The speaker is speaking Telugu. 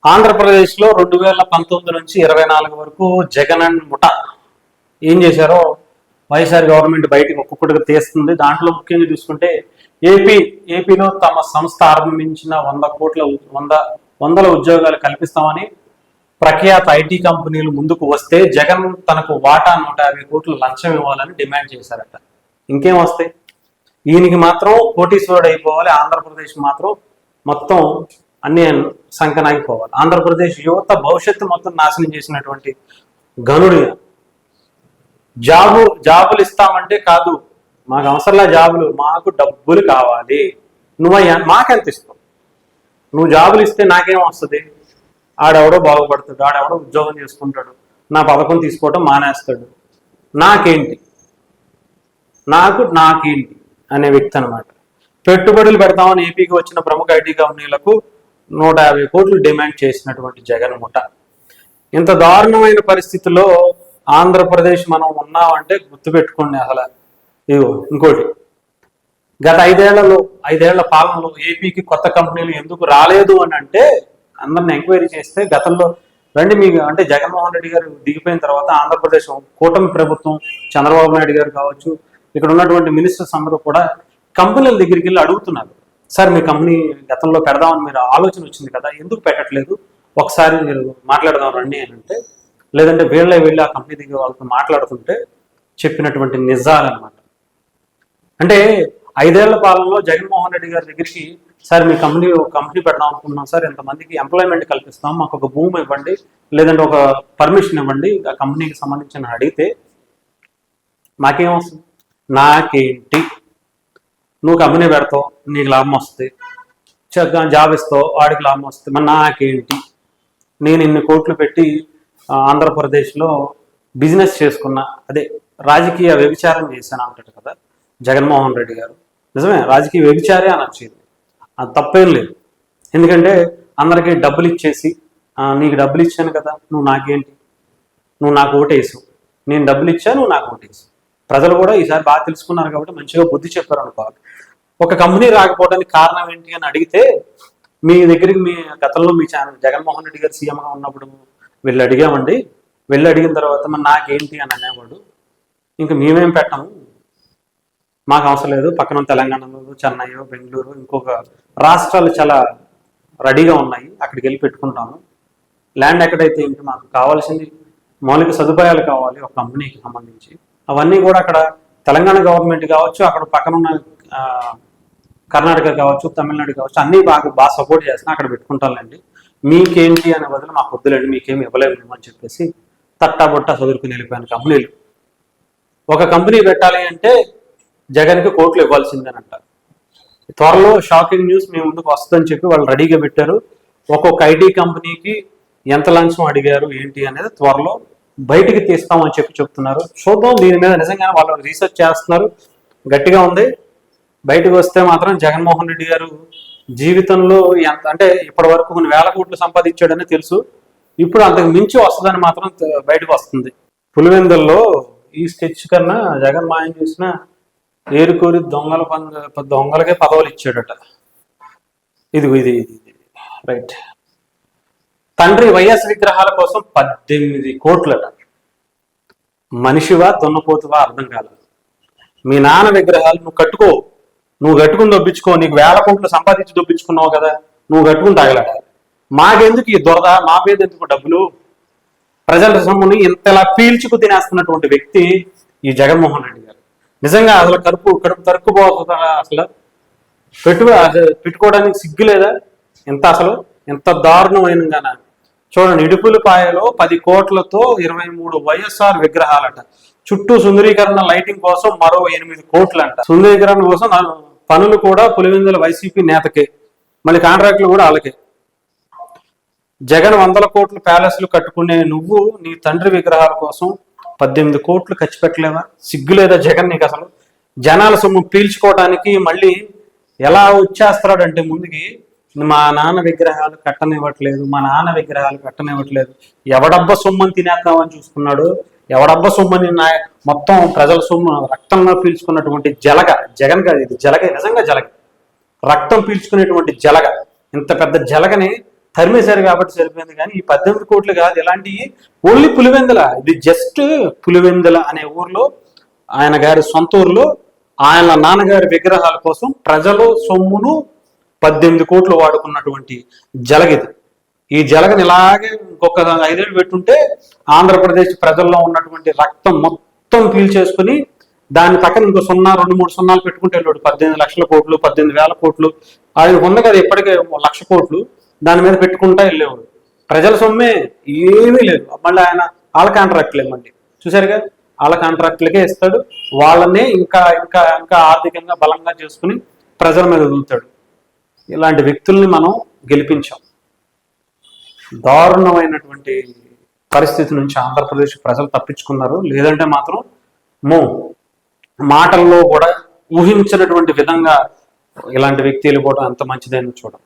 ఆంధ్రప్రదేశ్లో 2019 నుంచి 24 వరకు జగన్ అండ్ ముఠా ఏం చేశారో వైఎస్ఆర్ గవర్నమెంట్ బయటకు ఒక్కొక్కటిగా తీస్తుంది. దాంట్లో ముఖ్యంగా చూసుకుంటే ఏపీలో తమ సంస్థ ఆరంభించిన 100 ఉద్యోగాలు కల్పిస్తామని ప్రఖ్యాత ఐటీ కంపెనీలు ముందుకు వస్తే జగన్ తనకు వాటా 150 కోట్లు లంచం ఇవ్వాలని డిమాండ్ చేశారట. ఇంకేం వస్తాయి, ఈయనకి మాత్రం కోటీశ్వరుడు అయిపోవాలి, ఆంధ్రప్రదేశ్ మాత్రం మొత్తం అన్ని సంకనాగిపోవాలి. ఆంధ్రప్రదేశ్ యువత భవిష్యత్తు మొత్తం నాశనం చేసినటువంటి గనుడు. జాబులు ఇస్తామంటే కాదు, మాకు అవసరంలా జాబులు, మాకు డబ్బులు కావాలి. నువ్వయ్యా మాకెంత ఇస్తావు? నువ్వు జాబులు ఇస్తే నాకేం వస్తుంది? ఆడెవడో బాగుపడుతాడు, ఆడెవడో ఉద్యోగం చేసుకుంటాడు, నా పథకం తీసుకోవటం మానేస్తాడు, నాకేంటి అనే వ్యక్తి అనమాట. పెట్టుబడులు పెడతామని ఏపీకి వచ్చిన ప్రముఖ ఐటీ కంపెనీలకు 150 కోట్లు డిమాండ్ చేసినటువంటి జగన్ ముఠ. ఇంత దారుణమైన పరిస్థితుల్లో ఆంధ్రప్రదేశ్ మనం ఉన్నామంటే గుర్తుపెట్టుకోండి. అసలు ఇగో ఇంకోటి, గత 5 ఏళ్ల పాలనలో ఏపీకి కొత్త కంపెనీలు ఎందుకు రాలేదు అని అంటే అందరిని ఎంక్వైరీ చేస్తే గతంలో రండి మీకు అంటే జగన్మోహన్ రెడ్డి గారు దిగిపోయిన తర్వాత ఆంధ్రప్రదేశ్ కూటమి ప్రభుత్వం, చంద్రబాబు నాయుడు గారు కావచ్చు, ఇక్కడ ఉన్నటువంటి మినిస్టర్స్ అందరూ కూడా కంపెనీల దగ్గరికి వెళ్ళి అడుగుతున్నారు, సార్ మీ కంపెనీ గతంలో పెడదామని మీరు ఆలోచన వచ్చింది కదా, ఎందుకు పెట్టట్లేదు, ఒకసారి మీరు మాట్లాడదాం రండి అని అంటే, లేదంటే వీళ్ళే వెళ్ళి ఆ కంపెనీ దగ్గర వాళ్ళతో మాట్లాడుతుంటే చెప్పినటువంటి నిజాలన్నమాట. అంటే 5 ఏళ్ల పాలనలో జగన్మోహన్ రెడ్డి గారి దగ్గరికి, సార్ మీ కంపెనీ పెడదాం అనుకున్నాం సార్, ఎంతమందికి ఎంప్లాయ్మెంట్ కల్పిస్తాం, మాకు ఒక భూమి ఇవ్వండి, లేదంటే ఒక పర్మిషన్ ఇవ్వండి ఆ కంపెనీకి సంబంధించిన అడిగితే, మాకేమొస్తుంది, నాకేంటి, నువ్వు కంపెనీ పెడతావు నీకు లాభం వస్తుంది, జాబ్ ఇస్తావు వాడికి లాభం వస్తుంది, మరి నాకేంటి, నేను ఇన్ని కోట్లు పెట్టి ఆంధ్రప్రదేశ్లో బిజినెస్ చేసుకున్నా, అదే రాజకీయ వ్యభిచారం చేశాను అంటాడు కదా జగన్మోహన్ రెడ్డి గారు. నిజమే, రాజకీయ వ్యభిచారే అనొచ్చు, అది తప్పేం లేదు. ఎందుకంటే అందరికీ డబ్బులు ఇచ్చేసి, నీకు డబ్బులు ఇచ్చాను కదా నువ్వు నాకేంటి, నువ్వు నాకు ఓటేసు, నేను డబ్బులు ఇచ్చా నువ్వు నాకు ఓటేసు. ప్రజలు కూడా ఈసారి బాగా తెలుసుకున్నారు కాబట్టి మంచిగా బుద్ధి చెప్పారు అనుకోవాలి. ఒక కంపెనీ రాకపోవడానికి కారణం ఏంటి అని అడిగితే, మీ దగ్గరికి మీ గతంలో మీ జగన్మోహన్ రెడ్డి గారు సీఎంగా ఉన్నప్పుడు వెళ్ళి అడిగామండి, వెళ్ళి అడిగిన తర్వాత మరి నాకేంటి అని అనేవాడు, ఇంకా మేమేం పెట్టాము, మాకు అవసరం లేదు, పక్కన తెలంగాణలో చెన్నై బెంగళూరు ఇంకొక రాష్ట్రాలు చాలా రెడీగా ఉన్నాయి, అక్కడికి వెళ్ళి పెట్టుకుంటాము, ల్యాండ్ ఎక్కడైతే ఏంటి, మాకు కావాల్సింది మౌలిక సదుపాయాలు కావాలి ఒక కంపెనీకి సంబంధించి, అవన్నీ కూడా అక్కడ తెలంగాణ గవర్నమెంట్ కావచ్చు, అక్కడ పక్కన ఉన్న కర్ణాటక కావచ్చు, తమిళనాడు కావచ్చు, అన్నీ బాగా సపోర్ట్ చేస్తున్నా అక్కడ పెట్టుకుంటానండి, మీకేంటి అనే బదులు మాకు వద్దులేండి, మీకేమి ఇవ్వలేము అని చెప్పేసి తట్టాబొట్టా చదువుకుని వెళ్ళిపోయాను కంపెనీలు. ఒక కంపెనీ పెట్టాలి అంటే జగన్కి కోట్లు ఇవ్వాల్సిందని అంటారు. త్వరలో షాకింగ్ న్యూస్ మీ ముందుకు వస్తుందని చెప్పి వాళ్ళు రెడీగా పెట్టారు. ఒక్కొక్క ఐటీ కంపెనీకి ఎంత లంచం అడిగారు ఏంటి అనేది త్వరలో బయటికి తీస్తామని చెప్తున్నారు. చూద్దాం, దీని మీద నిజంగానే వాళ్ళు రీసెర్చ్ చేస్తున్నారు, గట్టిగా ఉంది. బయటకు వస్తే మాత్రం జగన్మోహన్ రెడ్డి గారు జీవితంలో ఎంత అంటే ఇప్పటి వరకు కొన్ని 1000 కోట్లు సంపాదించాడని తెలుసు, ఇప్పుడు అంతకు మించి వస్తుందని మాత్రం బయటకు వస్తుంది. పులివెందుల్లో ఈ స్కెచ్ కన్నా జగన్ మాయం చేసిన ఏరుకోరి దొంగలకే పదవులు ఇచ్చాడట. ఇది రైట్. తండ్రి వైఎస్ విగ్రహాల కోసం 18 కోట్లట. మనిషివా దున్నపోతువా అర్థం కాలేదు. మీ నాన్న విగ్రహాలు నువ్వు కట్టుకుని దొబ్బించుకో, నీకు 1000 కోట్లు సంపాదించి దొబ్బించుకున్నావు కదా, నువ్వు కట్టుకుని తగలడాలి. మాకెందుకు ఈ దొరద, మా మీద ఎందుకు డబ్బులు? ప్రజల సొమ్ముని ఇంతలా పీల్చుకు తినేస్తున్నటువంటి వ్యక్తి ఈ జగన్మోహన్ రెడ్డి గారు. నిజంగా అసలు కడుపు తరుక్కుపోతుందా? అసలు పెట్టుకోవడానికి సిగ్గు లేదా? ఎంత దారుణమైనగానా చూడండి. ఇడుపులపాయలో 10 కోట్లతో 23 వైఎస్ఆర్ విగ్రహాలట. చుట్టూ సుందరీకరణ లైటింగ్ కోసం మరో 8 కోట్లంట. సుందరీకరణ కోసం పనులు కూడా పులివెందుల వైసీపీ నేతకే, మళ్ళీ కాంట్రాక్టులు కూడా వాళ్ళకే. జగన్ 100 కోట్ల ప్యాలెస్లు కట్టుకునే నువ్వు నీ తండ్రి విగ్రహాల కోసం 18 కోట్లు ఖర్చు పెట్టలేవా? సిగ్గు లేదా జగన్ నీకు? అసలు జనాల సొమ్ము పీల్చుకోవడానికి మళ్ళీ ఎలా వచ్చేస్తాడంటే ముందుకి, మా నాన్న విగ్రహాలు కట్టనివ్వట్లేదు, ఎవడబ్బ సొమ్మని తినేద్దామని చూసుకున్నాడు, ఎవడబ్బ సొమ్మని మొత్తం ప్రజల సొమ్ము రక్తంలో పీల్చుకున్నటువంటి జగన్ కాదు ఇది, నిజంగా జలగ, రక్తం పీల్చుకునేటువంటి జలగ. ఇంత పెద్ద జలగని తరిమేశారు కాబట్టి సరిపోయింది. కానీ ఈ 18 కోట్లు కాదు, ఇలాంటివి ఓన్లీ పులివెందుల, ఇది జస్ట్ పులివెందుల అనే ఊర్లో, ఆయన గారి సొంత ఊర్లో ఆయన నాన్నగారి విగ్రహాల కోసం ప్రజలు సొమ్మును 18 కోట్లు వాడుకున్నటువంటి జలగిది. ఈ జలగని ఇలాగే ఇంకొక 5 ఏళ్ళు పెట్టుంటే ఆంధ్రప్రదేశ్ ప్రజల్లో ఉన్నటువంటి రక్తం మొత్తం పీల్చేసుకుని దాని పక్కన ఇంకో 0, 2, 3 సున్నాలు పెట్టుకుంటే వెళ్ళాడు. 18 లక్షల కోట్లు, 18,000 కోట్లు ఆయన ఉంది కదా, ఇప్పటికే 1,00,000 కోట్లు దాని మీద పెట్టుకుంటా వెళ్ళేవాడు. ప్రజల సొమ్మే, ఏమీ లేదు. మళ్ళీ ఆయన వాళ్ళ కాంట్రాక్టులే, మళ్ళీ చూసారుగా, వాళ్ళ కాంట్రాక్టులకే ఇస్తాడు. వాళ్ళనే ఇంకా ఇంకా ఇంకా ఆర్థికంగా బలంగా చేసుకుని ప్రజల మీద వదులుతాడు. ఇలాంటి వ్యక్తుల్ని మనం గెలిపించాం. దారుణమైనటువంటి పరిస్థితి నుంచి ఆంధ్రప్రదేశ్ ప్రజలు తప్పించుకున్నారు. లేదంటే మాత్రం మాటల్లో కూడా ఊహించినటువంటి విధంగా ఇలాంటి వ్యక్తులు కూడా అంత మంచిదైన చూడం.